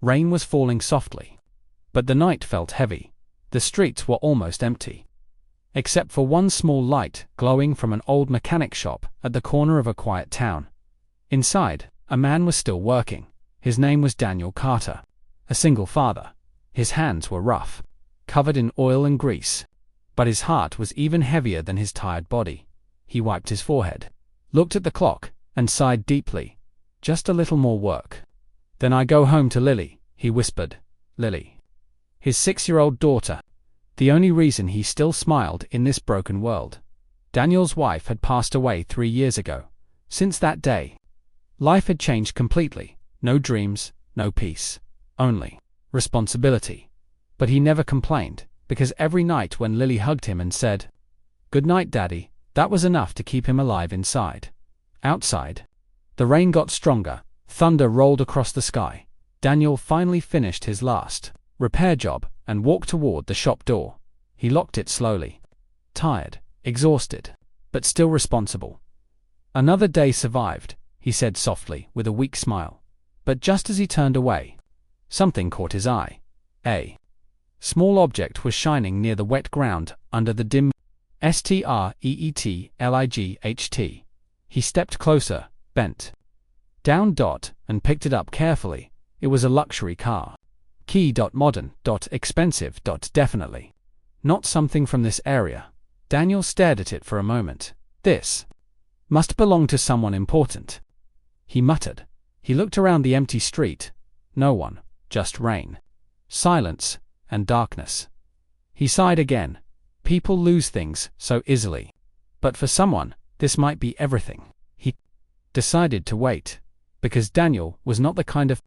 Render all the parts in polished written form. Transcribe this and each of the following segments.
Rain was falling softly. But the night felt heavy. The streets were almost empty, except for one small light glowing from an old mechanic shop at the corner of a quiet town. Inside, a man was still working. His name was Daniel Carter, a single father. His hands were rough, covered in oil and grease, but his heart was even heavier than his tired body. He wiped his forehead, looked at the clock, and sighed deeply. Just a little more work. Then I go home to Lily, he whispered. Lily, his 6-year-old daughter. The only reason he still smiled in this broken world. Daniel's wife had passed away 3 years ago. Since that day, life had changed completely. No dreams, no peace, only responsibility. But he never complained, because every night when Lily hugged him and said, "Good night, Daddy," that was enough to keep him alive inside. Outside, the rain got stronger. Thunder rolled across the sky. Daniel finally finished his last repair job and walked toward the shop door. He locked it slowly. Tired, exhausted, but still responsible. Another day survived, he said softly with a weak smile. But just as he turned away, something caught his eye. A small object was shining near the wet ground under the dim streetlight. He stepped closer, bent down, and picked it up carefully. It was a luxury car. Modern, expensive, definitely not something from this area. Daniel stared at it for a moment. This must belong to someone important, he muttered. He looked around the empty street. No one, just rain, silence, and darkness. He sighed again. People lose things so easily. But for someone, this might be everything. He decided to wait, because Daniel was not the kind of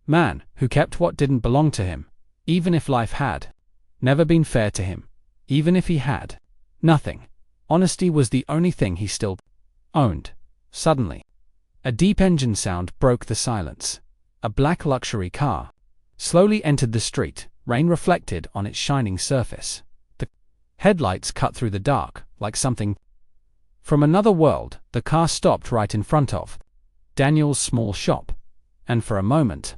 man who kept what didn't belong to him, even if life had never been fair to him, even if he had nothing. Honesty was the only thing he still owned. Suddenly, a deep engine sound broke the silence. A black luxury car slowly entered the street, rain reflected on its shining surface. The headlights cut through the dark, like something from another world. The car stopped right in front of Daniel's small shop, and for a moment,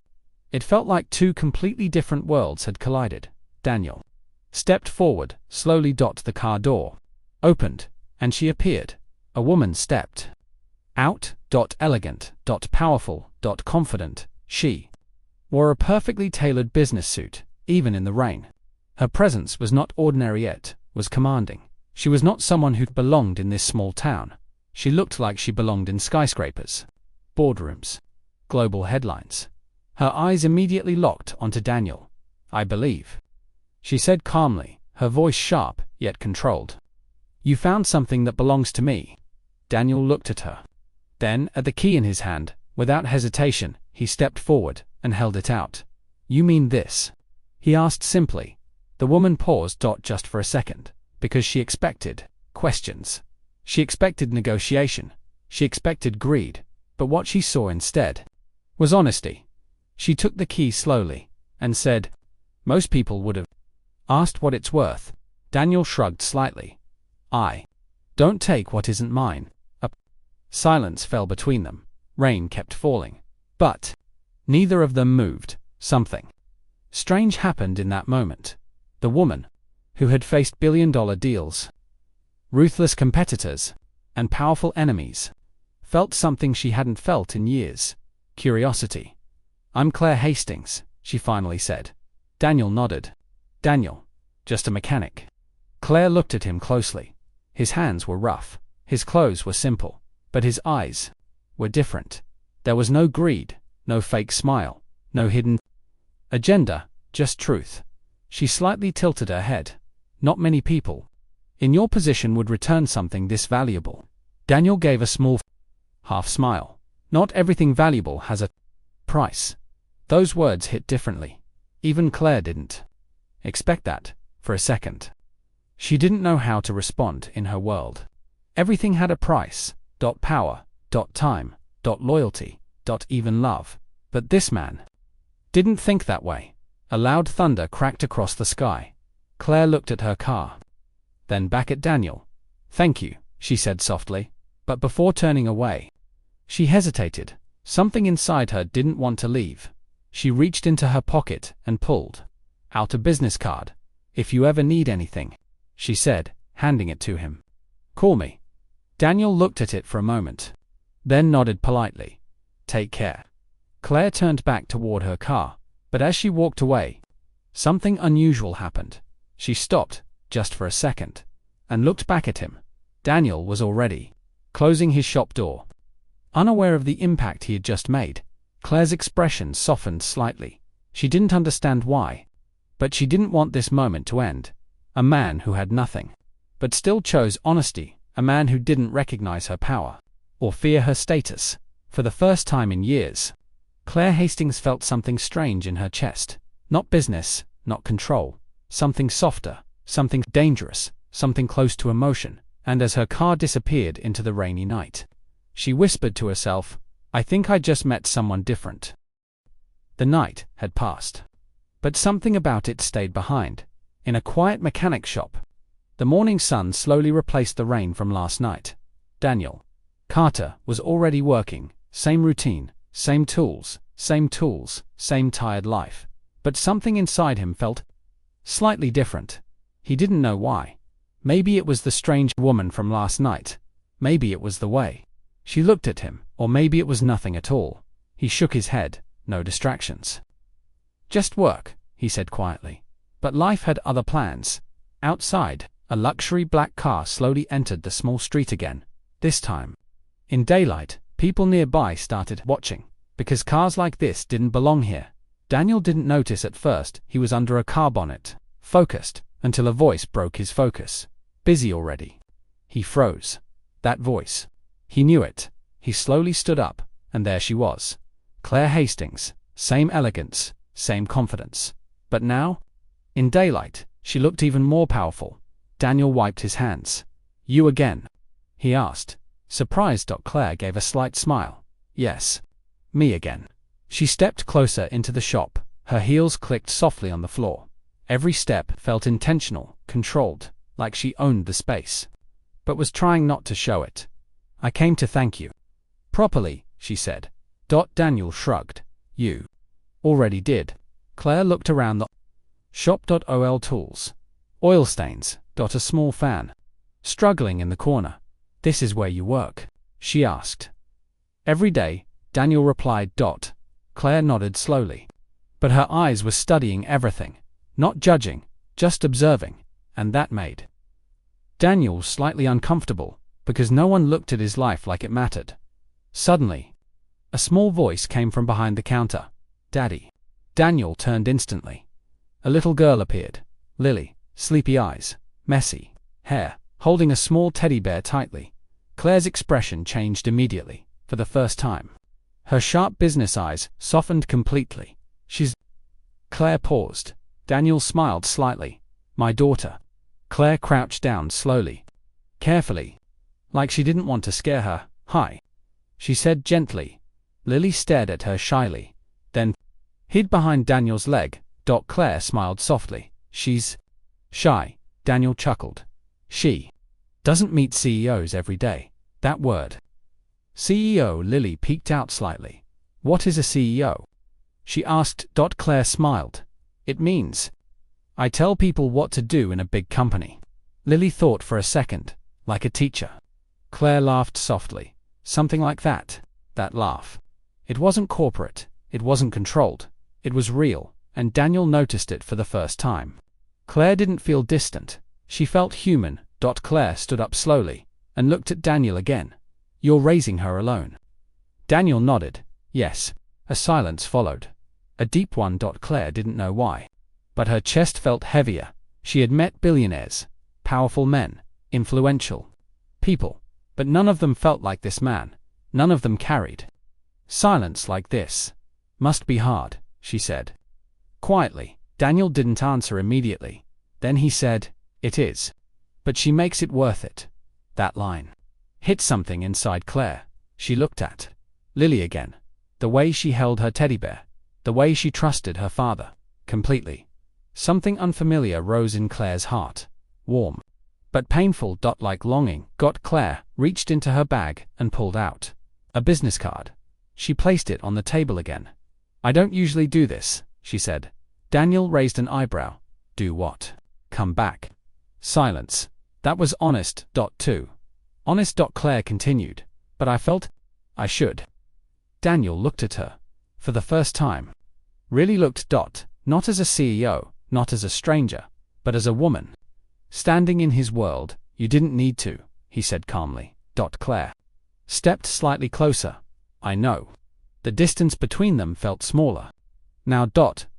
it felt like two completely different worlds had collided. Daniel stepped forward, slowly. The car door opened, and she appeared. A woman stepped out. Elegant, powerful, confident. She wore a perfectly tailored business suit, even in the rain. Her presence was not ordinary, yet was commanding. She was not someone who belonged in this small town. She looked like she belonged in skyscrapers, boardrooms, global headlines. Her eyes immediately locked onto Daniel. "I believe," she said calmly, her voice sharp yet controlled. "You found something that belongs to me." Daniel looked at her, then at the key in his hand. Without hesitation, he stepped forward and held it out. "You mean this?" he asked simply. The woman paused just for a second, because she expected questions. She expected negotiation. She expected greed. But what she saw instead was honesty. She took the key slowly and said, "Most people would have asked what it's worth." Daniel shrugged slightly. "I don't take what isn't mine." A silence fell between them. Rain kept falling, but neither of them moved. Something strange happened in that moment. The woman, who had faced billion-dollar deals, ruthless competitors, and powerful enemies, felt something she hadn't felt in years: curiosity. "I'm Claire Hastings," she finally said. Daniel nodded. "Daniel, just a mechanic." Claire looked at him closely. His hands were rough, his clothes were simple, but his eyes were different. There was no greed, no fake smile, no hidden agenda, just truth. She slightly tilted her head. "Not many people in your position would return something this valuable." Daniel gave a small half smile. "Not everything valuable has a price." Those words hit differently. Even Claire didn't expect that for a second. She didn't know how to respond in her world. Everything had a price. Power, time, loyalty, even love. But this man didn't think that way. A loud thunder cracked across the sky. Claire looked at her car, then back at Daniel. "Thank you," she said softly. But before turning away, she hesitated. Something inside her didn't want to leave. She reached into her pocket and pulled out a business card. "If you ever need anything," she said, handing it to him. "Call me." Daniel looked at it for a moment, then nodded politely. "Take care." Claire turned back toward her car, but as she walked away, something unusual happened. She stopped, just for a second, and looked back at him. Daniel was already closing his shop door. Unaware of the impact he had just made, Claire's expression softened slightly. She didn't understand why, but she didn't want this moment to end. A man who had nothing, but still chose honesty, a man who didn't recognize her power or fear her status. For the first time in years, Claire Hastings felt something strange in her chest. Not business, not control. Something softer, something dangerous, something close to emotion. And as her car disappeared into the rainy night, she whispered to herself, "I think I just met someone different." The night had passed, but something about it stayed behind. In a quiet mechanic shop, the morning sun slowly replaced the rain from last night. Daniel Carter was already working. Same routine, same tools, same tired life. But something inside him felt slightly different. He didn't know why. Maybe it was the strange woman from last night. Maybe it was the way she looked at him, or maybe it was nothing at all. He shook his head. No distractions. "Just work," he said quietly. But life had other plans. Outside, a luxury black car slowly entered the small street again. This time, in daylight, people nearby started watching, because cars like this didn't belong here. Daniel didn't notice at first he was under a car bonnet, focused, until a voice broke his focus. "Busy already?" He froze. That voice. He knew it. He slowly stood up, and there she was. Claire Hastings. Same elegance, same confidence. But now, in daylight, she looked even more powerful. Daniel wiped his hands. "You again?" he asked. Surprised. Claire gave a slight smile. "Yes. Me again." She stepped closer into the shop. Her heels clicked softly on the floor. Every step felt intentional, controlled, like she owned the space, but was trying not to show it. "I came to thank you." "Properly," she said. Daniel shrugged. "You already did." Claire looked around the shop. Ol tools. Oil stains. A small fan struggling in the corner. "This is where you work?" she asked. "Every day," Daniel replied. Claire nodded slowly, but her eyes were studying everything, not judging, just observing, and that made Daniel slightly uncomfortable, because no one looked at his life like it mattered. Suddenly, a small voice came from behind the counter. "Daddy." Daniel turned instantly. A little girl appeared. Lily, sleepy eyes, messy hair, holding a small teddy bear tightly. Claire's expression changed immediately, for the first time. Her sharp business eyes softened completely. "She's..." Claire paused. Daniel smiled slightly. "My daughter." Claire crouched down slowly, carefully, like she didn't want to scare her. "Hi," she said gently. Lily stared at her shyly, then hid behind Daniel's leg. Claire smiled softly. "She's shy," Daniel chuckled. "She doesn't meet CEOs every day." That word, CEO. Lily peeked out slightly. "What is a CEO?" she asked. Claire smiled. "It means I tell people what to do in a big company." Lily thought for a second, like a teacher. Claire laughed softly. Something like that. That laugh. It wasn't corporate. It wasn't controlled. It was real, and Daniel noticed it for the first time. Claire didn't feel distant. She felt human. Claire stood up slowly and looked at Daniel again. "You're raising her alone?" Daniel nodded. "Yes." A silence followed. A deep one. Claire didn't know why, but her chest felt heavier. She had met billionaires, powerful men, influential people, but none of them felt like this man. None of them carried silence like this. "Must be hard," she said quietly. Daniel didn't answer immediately. Then he said, "It is. But she makes it worth it." That line hit something inside Claire. She looked at Lily again. The way she held her teddy bear. The way she trusted her father. Completely. Something unfamiliar rose in Claire's heart. Warm, but painful. Like longing. Claire reached into her bag and pulled out a business card. She placed it on the table again. I don't usually do this, she said. Daniel raised an eyebrow. Do what? Come back. Silence. That was honest. Too. Honest. Claire continued. But I felt I should. Daniel looked at her. For the first time. Really looked. Not as a CEO, not as a stranger, but as a woman. Standing in his world, you didn't need to, he said calmly. Claire stepped slightly closer. I know. The distance between them felt smaller. Now.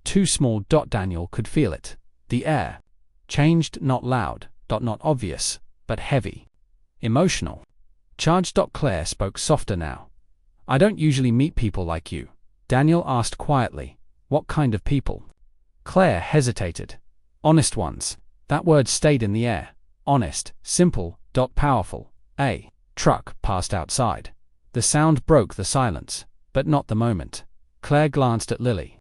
Too small. Daniel could feel it. The air changed, not loud, not obvious, but heavy. Emotional. Charged. Claire spoke softer now. I don't usually meet people like you. Daniel asked quietly. What kind of people? Claire hesitated. Honest ones. That word stayed in the air. Honest, simple, powerful. A truck passed outside. The sound broke the silence, but not the moment. Claire glanced at Lily.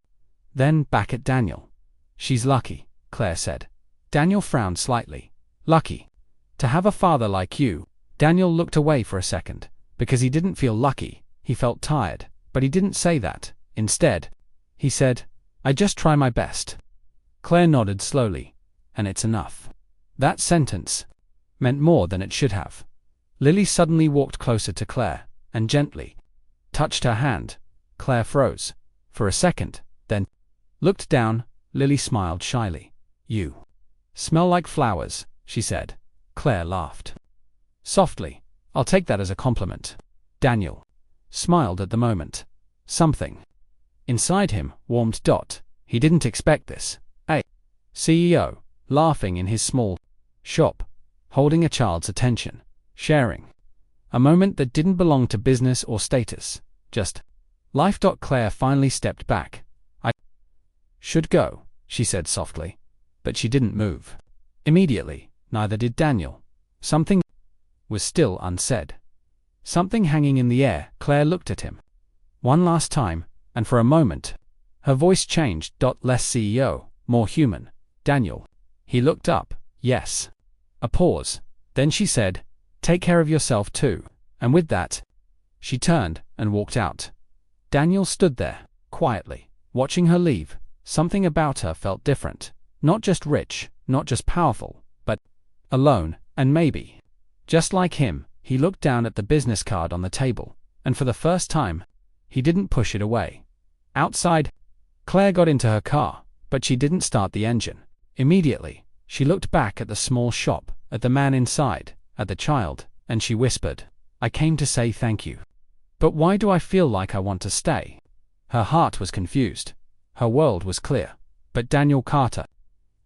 Then back at Daniel. She's lucky, Claire said. Daniel frowned slightly. Lucky. To have a father like you. Daniel looked away for a second. Because he didn't feel lucky, he felt tired. But he didn't say that. Instead, he said, I just try my best. Claire nodded slowly. And it's enough. That sentence meant more than it should have. Lily suddenly walked closer to Claire, and gently touched her hand. Claire froze. For a second, then looked down. Lily smiled shyly. You smell like flowers, she said. Claire laughed. Softly. I'll take that as a compliment. Daniel smiled at the moment. Something inside him warmed. He didn't expect this. A CEO, laughing in his small shop, holding a child's attention, sharing a moment that didn't belong to business or status, just life. Claire finally stepped back. I should go, she said softly, but she didn't move. Immediately, neither did Daniel. Something was still unsaid. Something hanging in the air. Claire looked at him one last time, and for a moment, her voice changed. Less CEO, more human. Daniel. He looked up. Yes. A pause. Then she said, take care of yourself too. And with that, she turned and walked out. Daniel stood there, quietly, watching her leave. Something about her felt different. Not just rich, not just powerful, but alone, and maybe. Just like him, he looked down at the business card on the table, and for the first time, he didn't push it away. Outside, Claire got into her car, but she didn't start the engine. Immediately, she looked back at the small shop, at the man inside, at the child, and she whispered, I came to say thank you. But why do I feel like I want to stay? Her heart was confused. Her world was clear. But Daniel Carter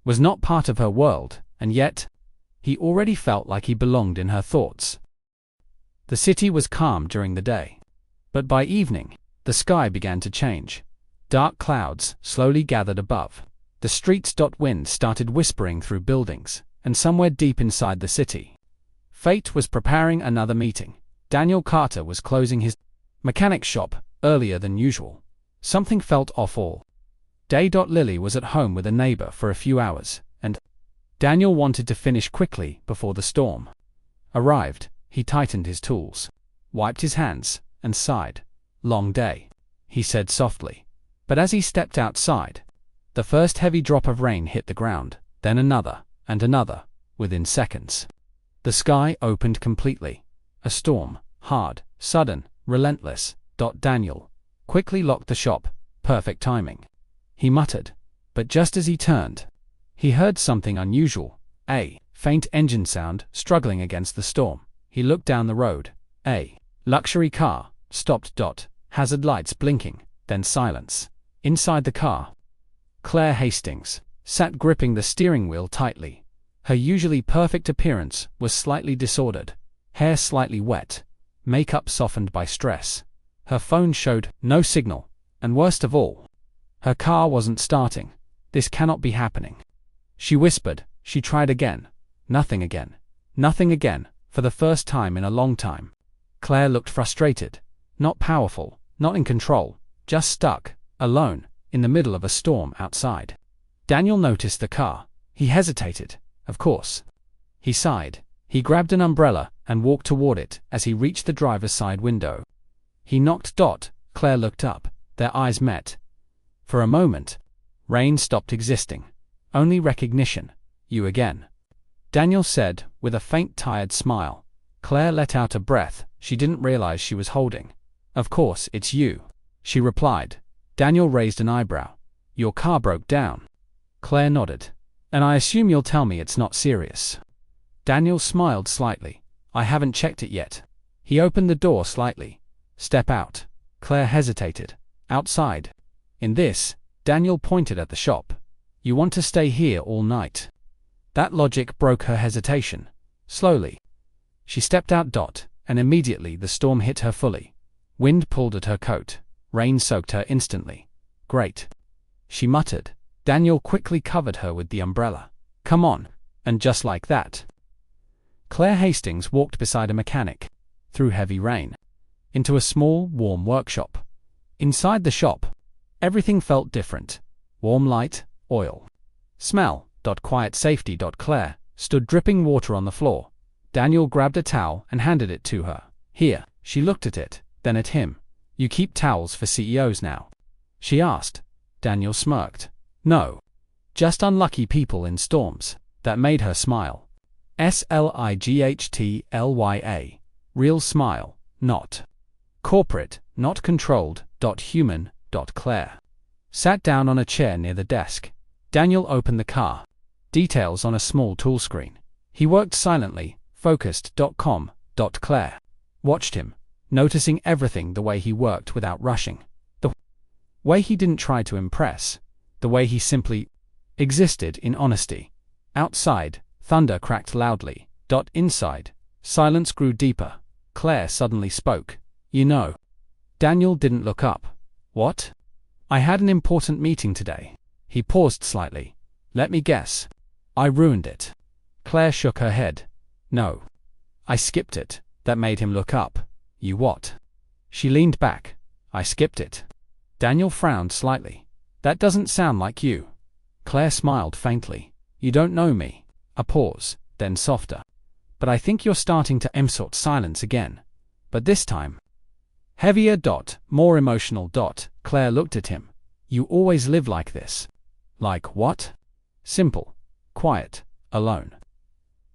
was not part of her world, and yet, he already felt like he belonged in her thoughts. The city was calm during the day. But by evening, the sky began to change. Dark clouds slowly gathered above. The streets. Wind started whispering through buildings, and somewhere deep inside the city, fate was preparing another meeting. Daniel Carter was closing his mechanic shop earlier than usual. Something felt off all day. Lily was at home with a neighbor for a few hours, and Daniel wanted to finish quickly before the storm arrived. He tightened his tools, wiped his hands, and sighed. Long day, he said softly. But as he stepped outside, the first heavy drop of rain hit the ground, then another, and another, within seconds. The sky opened completely. A storm, hard, sudden, relentless. Daniel quickly locked the shop. Perfect timing, he muttered. But just as he turned, he heard something unusual. A faint engine sound struggling against the storm. He looked down the road. A luxury car stopped. Hazard lights blinking, then silence. Inside the car, Claire Hastings sat gripping the steering wheel tightly. Her usually perfect appearance was slightly disordered, hair slightly wet, makeup softened by stress. Her phone showed no signal, and worst of all, her car wasn't starting. This cannot be happening, she whispered. She tried again. Nothing again. Nothing again, for the first time in a long time. Claire looked frustrated. Not powerful, not in control, just stuck, alone, in the middle of a storm outside. Daniel noticed the car. He hesitated. Of course. He sighed. He grabbed an umbrella and walked toward it as he reached the driver's side window. He knocked. Claire looked up. Their eyes met. For a moment, Rain stopped existing. Only recognition. You again. Daniel said, with a faint tired smile. Claire let out a breath she didn't realize she was holding. Of course, it's you, she replied. Daniel raised an eyebrow. Your car broke down. Claire nodded. And I assume you'll tell me it's not serious. Daniel smiled slightly. I haven't checked it yet. He opened the door slightly. Step out. Claire hesitated. Outside. In this, Daniel pointed at the shop. You want to stay here all night? That logic broke her hesitation. Slowly. She stepped out. And immediately the storm hit her fully. Wind pulled at her coat. Rain soaked her instantly. Great. She muttered. Daniel quickly covered her with the umbrella. Come on. And just like that, Claire Hastings walked beside a mechanic, through heavy rain, into a small, warm workshop. Inside the shop, everything felt different. Warm light, oil, smell. Quiet safety. Claire stood dripping water on the floor. Daniel grabbed a towel and handed it to her. Here. She looked at it, then at him. You keep towels for CEOs now? She asked. Daniel smirked. No. Just unlucky people in storms. That made her smile. SLIGHTLYA. Real smile, not corporate, not controlled. Human. Claire sat down on a chair near the desk. Daniel opened the car. Details on a small tool screen. He worked silently, focused. Claire watched him, noticing everything, the way he worked without rushing, the way he didn't try to impress, the way he simply existed in honesty. Outside, thunder cracked loudly. Inside, silence grew deeper. Claire suddenly spoke. You know. Daniel didn't look up. What? I had an important meeting today. He paused slightly. Let me guess. I ruined it. Claire shook her head. No. I skipped it. That made him look up. You what? She leaned back. I skipped it. Daniel frowned slightly. That doesn't sound like you. Claire smiled faintly. You don't know me. A pause, then softer. But I think you're starting to emsort silence again. But this time, heavier. More emotional. Claire looked at him. You always live like this. Like what? Simple. Quiet. Alone.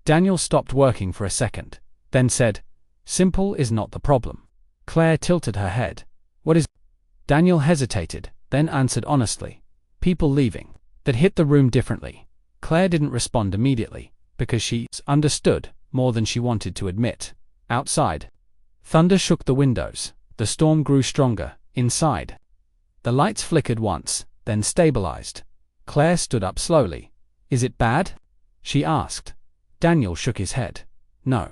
Daniel stopped working for a second, then said, simple is not the problem. Claire tilted her head. What is? Daniel hesitated, then answered honestly. People leaving. That hit the room differently. Claire didn't respond immediately, because she understood more than she wanted to admit. Outside, thunder shook the windows. The storm grew stronger. Inside, the lights flickered once, then stabilized. Claire stood up slowly. Is it bad? She asked. Daniel shook his head. No.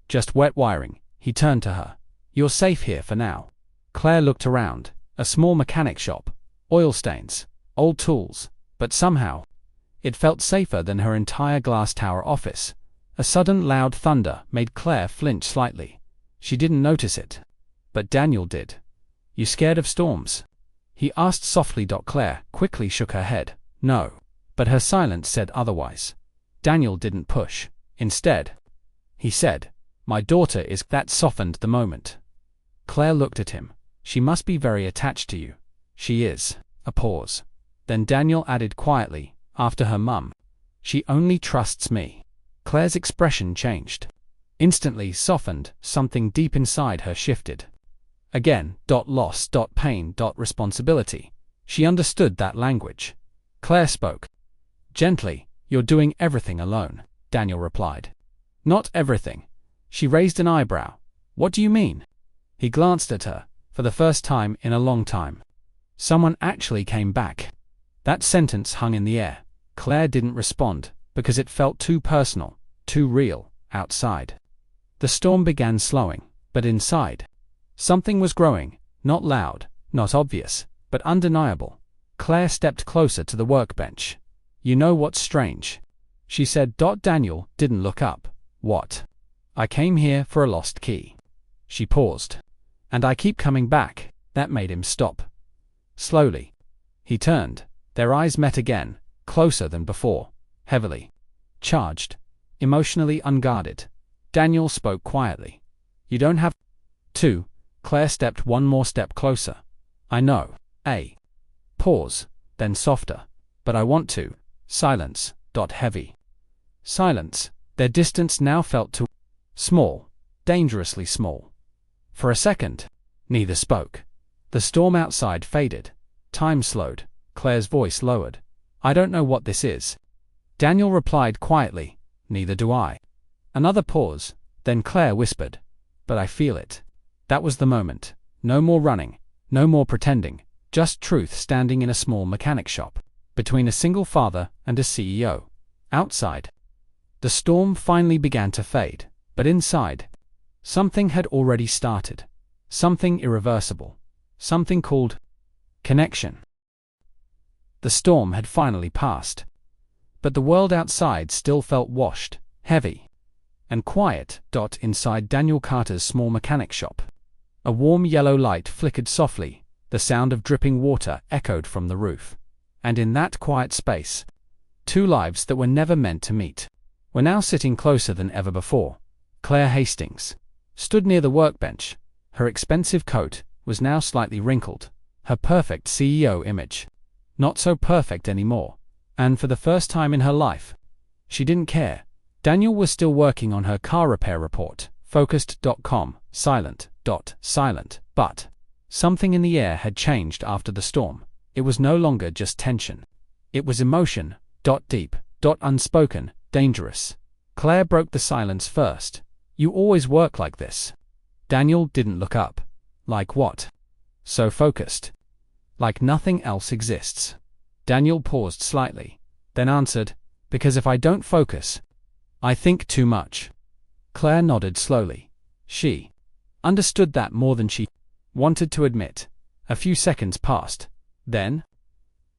Just wet wiring. He turned to her. You're safe here for now. Claire looked around. A small mechanic shop. Oil stains. Old tools. But somehow, it felt safer than her entire glass tower office. A sudden loud thunder made Claire flinch slightly. She didn't notice it. But Daniel did. You scared of storms? He asked softly. Claire quickly shook her head. No. But her silence said otherwise. Daniel didn't push. Instead, he said, my daughter is. That softened the moment. Claire looked at him. She must be very attached to you. She is. A pause. Then Daniel added quietly, after her mum. She only trusts me. Claire's expression changed. Instantly softened, something deep inside her shifted. Again, loss, pain, responsibility. She understood that language. Claire spoke. Gently, you're doing everything alone, Daniel replied. Not everything. She raised an eyebrow. What do you mean? He glanced at her, for the first time in a long time. Someone actually came back. That sentence hung in the air. Claire didn't respond, because it felt too personal, too real. Outside, the storm began slowing, but inside, something was growing, not loud, not obvious, but undeniable. Claire stepped closer to the workbench. You know what's strange? She said. Daniel didn't look up. What? I came here for a lost key. She paused. And I keep coming back. That made him stop. Slowly, he turned. Their eyes met again, closer than before, heavily charged, emotionally unguarded. Daniel spoke quietly. You don't have to. Claire stepped one more step closer. I know. Pause, then softer. But I want to. Silence. Heavy. Silence. Their distance now felt too small, dangerously small. For a second, neither spoke. The storm outside faded. Time slowed. Claire's voice lowered. I don't know what this is. Daniel replied quietly, neither do I. Another pause, then Claire whispered, but I feel it. That was the moment. No more running, no more pretending, just truth standing in a small mechanic shop, between a single father and a CEO. Outside, the storm finally began to fade, but inside, something had already started. Something irreversible. Something called connection. The storm had finally passed, but the world outside still felt washed, heavy, and quiet. Inside Daniel Carter's small mechanic shop, a warm yellow light flickered softly, the sound of dripping water echoed from the roof. And in that quiet space, two lives that were never meant to meet were now sitting closer than ever before. Claire Hastings stood near the workbench. Her expensive coat was now slightly wrinkled, her perfect CEO image not so perfect anymore, and for the first time in her life, she didn't care. Daniel was still working on her car repair report, focused.com, silent, but something in the air had changed after the storm. It was no longer just tension. It was emotion, deep, unspoken, dangerous. Claire broke the silence first. You always work like this. Daniel didn't look up. Like what? So focused. Like nothing else exists. Daniel paused slightly, then answered, because if I don't focus, I think too much. Claire nodded slowly. She understood that more than she wanted to admit. A few seconds passed. Then,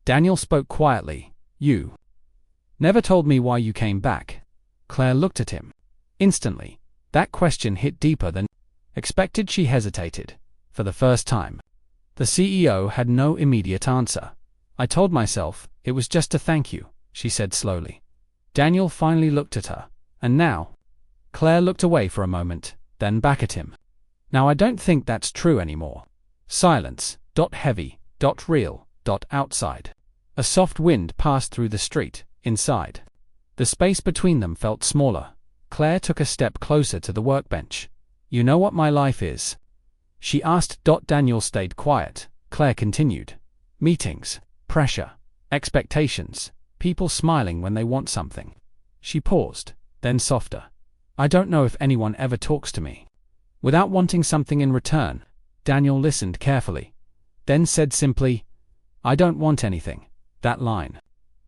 Daniel spoke quietly. You never told me why you came back. Claire looked at him. Instantly, that question hit deeper than expected. She hesitated. For the first time, the CEO had no immediate answer. I told myself it was just a thank you, she said slowly. Daniel finally looked at her. And now? Claire looked away for a moment, then back at him. Now I don't think that's true anymore. Silence. Heavy. Real. Outside. A soft wind passed through the street. Inside, the space between them felt smaller. Claire took a step closer to the workbench. You know what my life is? She asked. Daniel stayed quiet. Claire continued. Meetings, pressure, expectations, people smiling when they want something. She paused, then softer. I don't know if anyone ever talks to me without wanting something in return. Daniel listened carefully, then said simply, I don't want anything. That line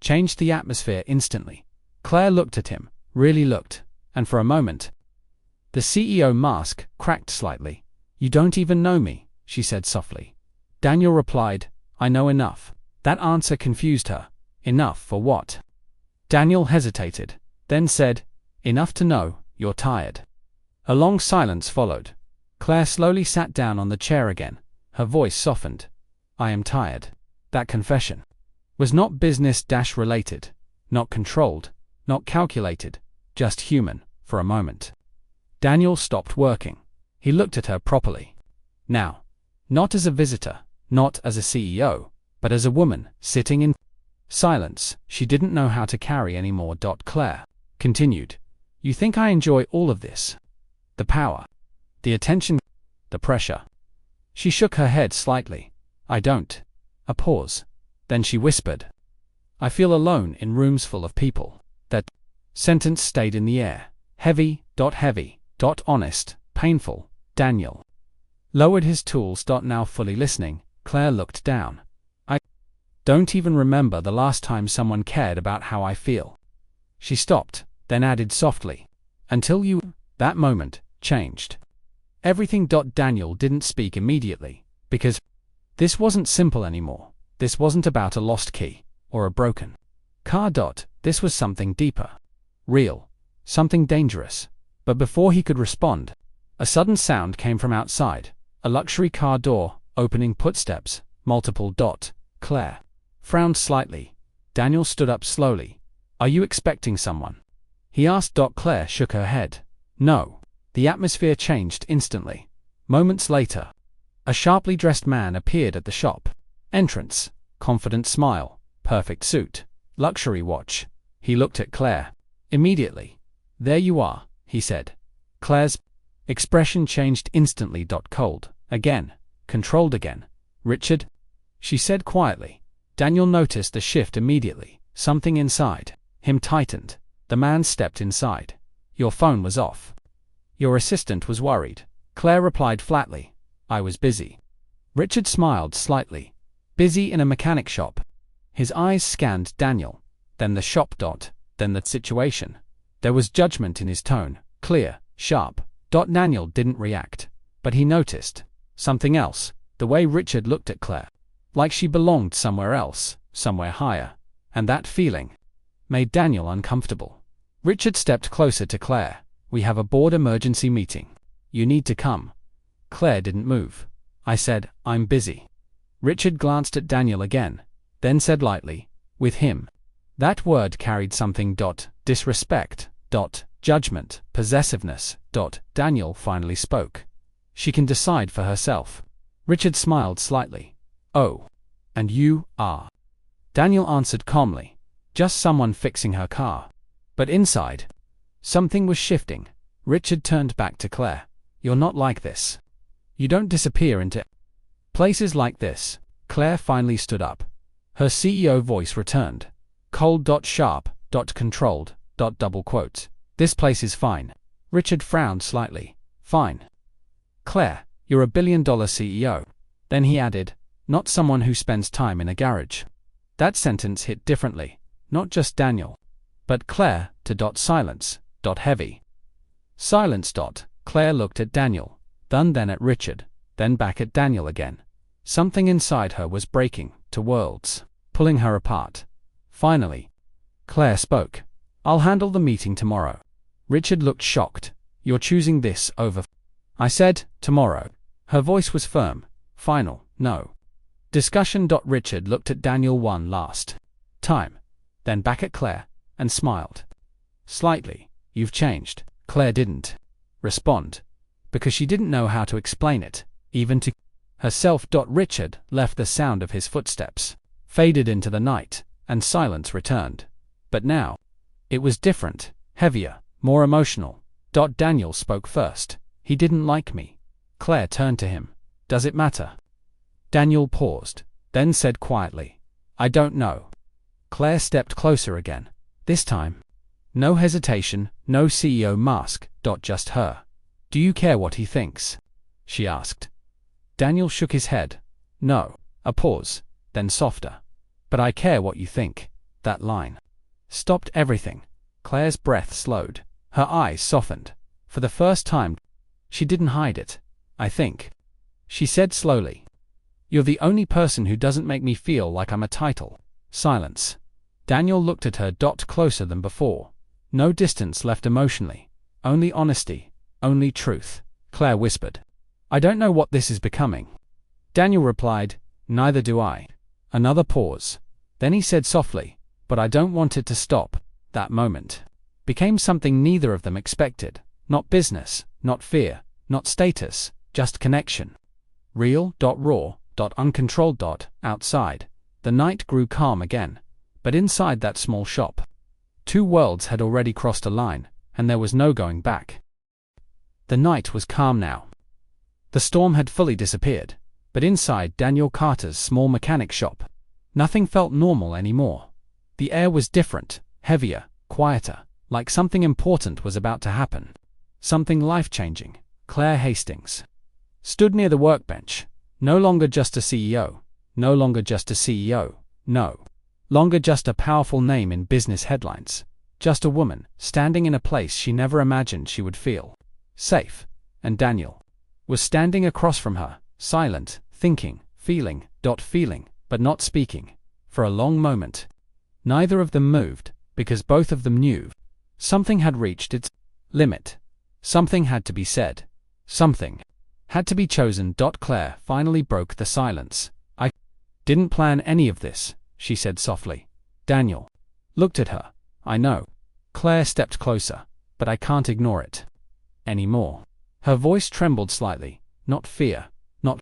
changed the atmosphere instantly. Claire looked at him, really looked, and for a moment, the CEO mask cracked slightly. You don't even know me, she said softly. Daniel replied, I know enough. That answer confused her. Enough for what? Daniel hesitated, then said, enough to know you're tired. A long silence followed. Claire slowly sat down on the chair again. Her voice softened. I am tired. That confession was not business-related, not controlled, not calculated, just human, for a moment. Daniel stopped working. He looked at her properly. Now, not as a visitor, not as a CEO, but as a woman, sitting in silence. She didn't know how to carry anymore. Claire continued. You think I enjoy all of this? The power, the attention, the pressure. She shook her head slightly. I don't. A pause. Then she whispered. I feel alone in rooms full of people. That sentence stayed in the air. Heavy. Honest. Painful. Daniel lowered his tools. Now fully listening, Claire looked down. I don't even remember the last time someone cared about how I feel. She stopped, then added softly. Until you. That moment changed everything. Daniel didn't speak immediately, because this wasn't simple anymore. This wasn't about a lost key, or a broken car. This was something deeper. Real. Something dangerous. But before he could respond, a sudden sound came from outside. A luxury car door, opening, footsteps, multiple. Claire frowned slightly. Daniel stood up slowly. Are you expecting someone? He asked. Claire shook her head. No. The atmosphere changed instantly. Moments later, a sharply dressed man appeared at the shop entrance. confident smile, perfect suit, luxury watch. He looked at Claire. Immediately. "There you are," he said. Claire's expression changed instantly. Cold, again, controlled again. "Richard?" she said quietly. Daniel noticed the shift immediately. Something inside him tightened. The man stepped inside. "Your phone was off. Your assistant was worried." Claire replied flatly. "I was busy." Richard smiled slightly. "Busy in a mechanic shop?" His eyes scanned Daniel, then the shop. Then the situation. There was judgment in his tone, clear, sharp. Daniel didn't react, but he noticed something else, the way Richard looked at Claire. Like she belonged somewhere else, somewhere higher. And that feeling made Daniel uncomfortable. Richard stepped closer to Claire. "We have a board emergency meeting. You need to come." Claire didn't move. "I said, I'm busy." Richard glanced at Daniel again, then said lightly, "With him." That word carried something. Disrespect. Judgment. Possessiveness. Daniel finally spoke. "She can decide for herself." Richard smiled slightly. "Oh. And you are?" Daniel answered calmly. "Just someone fixing her car." But inside, something was shifting. Richard turned back to Claire. "You're not like this. You don't disappear into places like this." Claire finally stood up. Her CEO voice returned. Cold. Sharp. Controlled. Double quotes. "This place is fine." Richard frowned slightly. "Fine. Claire, you're a billion-dollar CEO. Then he added, "Not someone who spends time in a garage." That sentence hit differently. Not just Daniel, but Claire. Silence. Heavy. Silence. Claire looked at Daniel, then at Richard, then back at Daniel again. Something inside her was breaking to worlds, pulling her apart. Finally, Claire spoke. "I'll handle the meeting tomorrow." Richard looked shocked. "You're choosing this over?" "I said, tomorrow." Her voice was firm. "Final, no discussion." Richard looked at Daniel one last time, then back at Claire, and smiled slightly. "You've changed." Claire didn't respond, because she didn't know how to explain it, even to herself. Richard left. The sound of his footsteps faded into the night, and silence returned. But now, it was different, heavier, more emotional. Daniel spoke first. "He didn't like me." Claire turned to him. "Does it matter?" Daniel paused, then said quietly, "I don't know." Claire stepped closer again. This time, no hesitation, no CEO mask. Just her. "Do you care what he thinks?" she asked. Daniel shook his head. "No." A pause, then softer. "But I care what you think." That line stopped everything. Claire's breath slowed. Her eyes softened. For the first time, she didn't hide it. "I think," she said slowly, "you're the only person who doesn't make me feel like I'm a title." Silence. Daniel looked at her. Closer than before. No distance left emotionally. Only honesty. Only truth. Claire whispered, "I don't know what this is becoming." Daniel replied, "Neither do I." Another pause. Then he said softly, "But I don't want it to stop." That moment became something neither of them expected. Not business, not fear, not status, just connection. Real. Raw. Uncontrolled. Outside, the night grew calm again. But inside that small shop, two worlds had already crossed a line, and there was no going back. The night was calm now. The storm had fully disappeared, but inside Daniel Carter's small mechanic shop, nothing felt normal anymore. The air was different, heavier, quieter, like something important was about to happen. Something life-changing. Claire Hastings stood near the workbench. No longer just a CEO. No longer just a CEO. No longer just a powerful name in business headlines. Just a woman, standing in a place she never imagined she would feel safe. And Daniel was standing across from her, silent, thinking, feeling, but not speaking. For a long moment, neither of them moved, because both of them knew something had reached its limit. Something had to be said. Something had to be chosen. Claire finally broke the silence. "I didn't plan any of this," she said softly. Daniel looked at her. "I know." Claire stepped closer. "But I can't ignore it anymore." Her voice trembled slightly. Not fear, not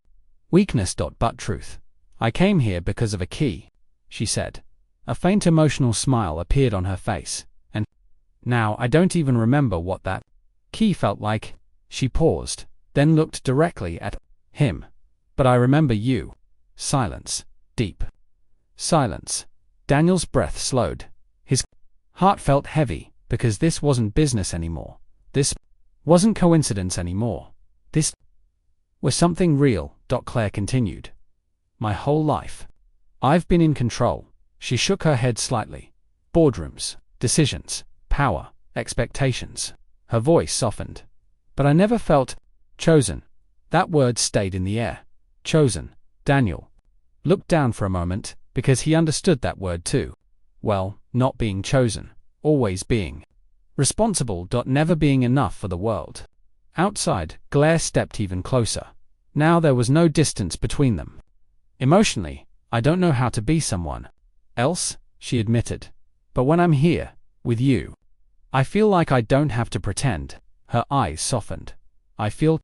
weakness. But truth. I came here because of a key, she said. A faint emotional smile appeared on her face, and now I don't even remember what that key felt like. She paused, then looked directly at him. But I remember you. Silence. Deep silence. Daniel's breath slowed. His heart felt heavy, because this wasn't business anymore. This wasn't coincidence anymore. This was something real, Claire continued. My whole life, I've been in control. She shook her head slightly. Boardrooms, decisions, power, expectations. Her voice softened. But I never felt chosen. That word stayed in the air. Chosen. Daniel looked down for a moment, because he understood that word too. Well, not being chosen, always being responsible. Never being enough for the world. Outside, Claire stepped even closer. Now there was no distance between them. Emotionally, I don't know how to be someone else, she admitted. But when I'm here, with you, I feel like I don't have to pretend. Her eyes softened. I feel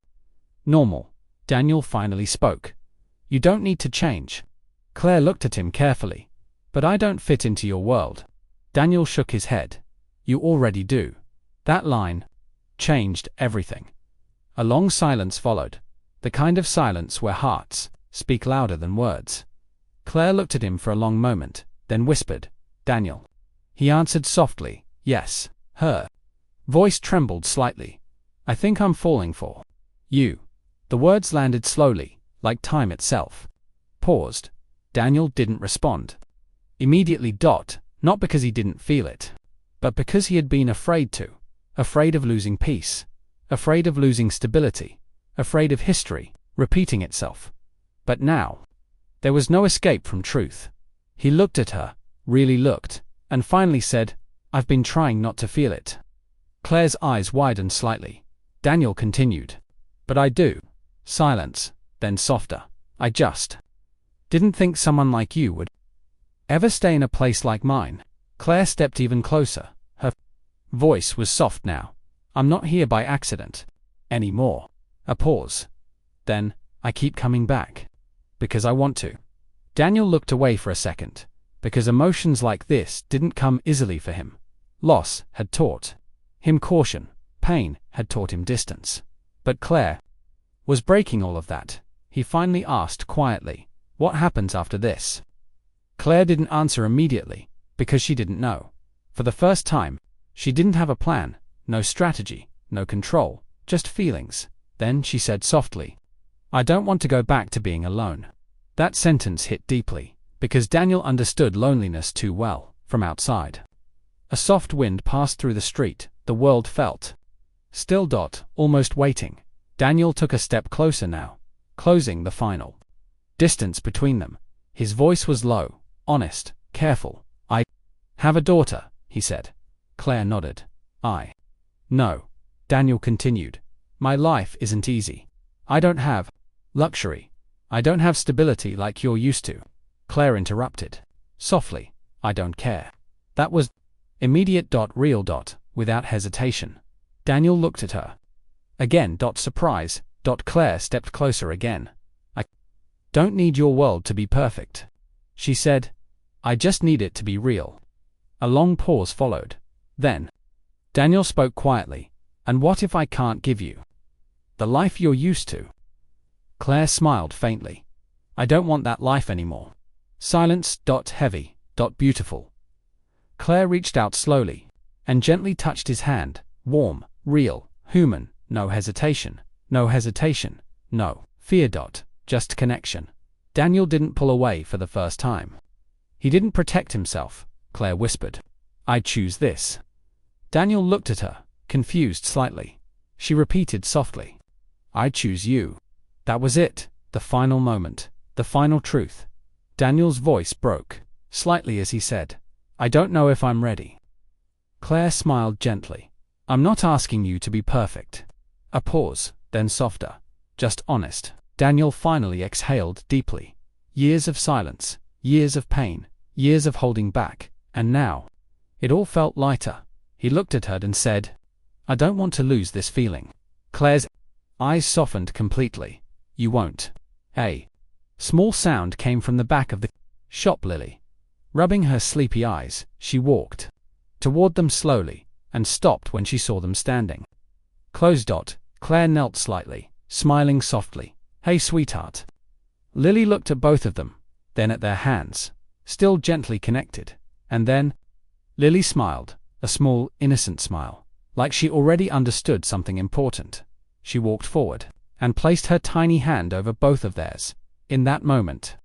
normal. Daniel finally spoke. You don't need to change. Claire looked at him carefully. But I don't fit into your world. Daniel shook his head. You already do. That line changed everything. A long silence followed. The kind of silence where hearts speak louder than words. Claire looked at him for a long moment, then whispered, Daniel. He answered softly, yes. Her voice trembled slightly. I think I'm falling for you. The words landed slowly, like time itself. Paused. Daniel didn't respond immediately. Not because he didn't feel it, but because he had been afraid to. Afraid of losing peace. Afraid of losing stability. Afraid of history repeating itself. But now, there was no escape from truth. He looked at her, really looked, and finally said, I've been trying not to feel it. Claire's eyes widened slightly. Daniel continued. But I do. Silence, then softer. I just didn't think someone like you would ever stay in a place like mine. Claire stepped even closer. Her voice was soft now. I'm not here by accident anymore. A pause. Then, I keep coming back. Because I want to. Daniel looked away for a second. Because emotions like this didn't come easily for him. Loss had taught him caution. Pain had taught him distance. But Claire was breaking all of that. He finally asked quietly, what happens after this? Claire didn't answer immediately, because she didn't know. For the first time, she didn't have a plan, no strategy, no control, just feelings. Then she said softly, I don't want to go back to being alone. That sentence hit deeply, because Daniel understood loneliness too well, from outside. A soft wind passed through the street. The world felt still. Almost waiting. Daniel took a step closer now, closing the final distance between them. His voice was low, honest, careful. I have a daughter, he said. Claire nodded. I know. Daniel continued. My life isn't easy. I don't have luxury. I don't have stability like you're used to. Claire interrupted. Softly. I don't care. That was immediate. Real. Without hesitation. Daniel looked at her. Again. Surprise. Claire stepped closer again. I don't need your world to be perfect, she said. I just need it to be real. A long pause followed. Then, Daniel spoke quietly. And what if I can't give you the life you're used to? Claire smiled faintly. I don't want that life anymore. Silence. Heavy. Beautiful. Claire reached out slowly and gently touched his hand. Warm, real, human, no hesitation. No hesitation. No fear. Just connection. Daniel didn't pull away for the first time. He didn't protect himself. Claire whispered. I choose this. Daniel looked at her, confused slightly. She repeated softly. I choose you. That was it, the final moment, the final truth. Daniel's voice broke, slightly as he said, I don't know if I'm ready. Claire smiled gently. I'm not asking you to be perfect. A pause, then softer. Just honest. Daniel finally exhaled deeply. Years of silence, years of pain, years of holding back, and now, it all felt lighter. He looked at her and said, I don't want to lose this feeling. Claire's eyes softened completely. You won't. Hey. Small sound came from the back of the shop. Lily, rubbing her sleepy eyes, she walked toward them slowly and stopped when she saw them standing close. Claire knelt slightly, smiling softly. "Hey, sweetheart." Lily looked at both of them, then at their hands, still gently connected, and then Lily smiled, a small, innocent smile, like she already understood something important. She walked forward and placed her tiny hand over both of theirs. In that moment,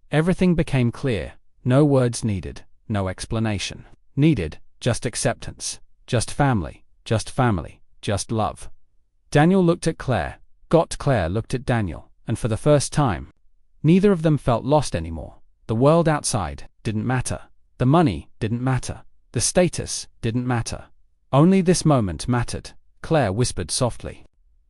everything became clear. No words needed, no explanation needed, just acceptance, just family, just love. Daniel looked at Claire. Claire looked at Daniel, and for the first time, neither of them felt lost anymore. The world outside didn't matter. The money didn't matter. The status didn't matter. Only this moment mattered. Claire whispered softly,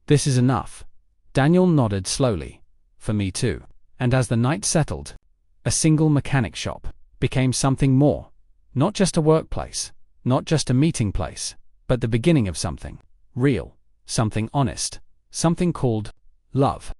"This is enough." Daniel nodded slowly. "For me too." And as the night settled, a single mechanic shop became something more. Not just a workplace, not just a meeting place, but the beginning of something real, something honest, something called love.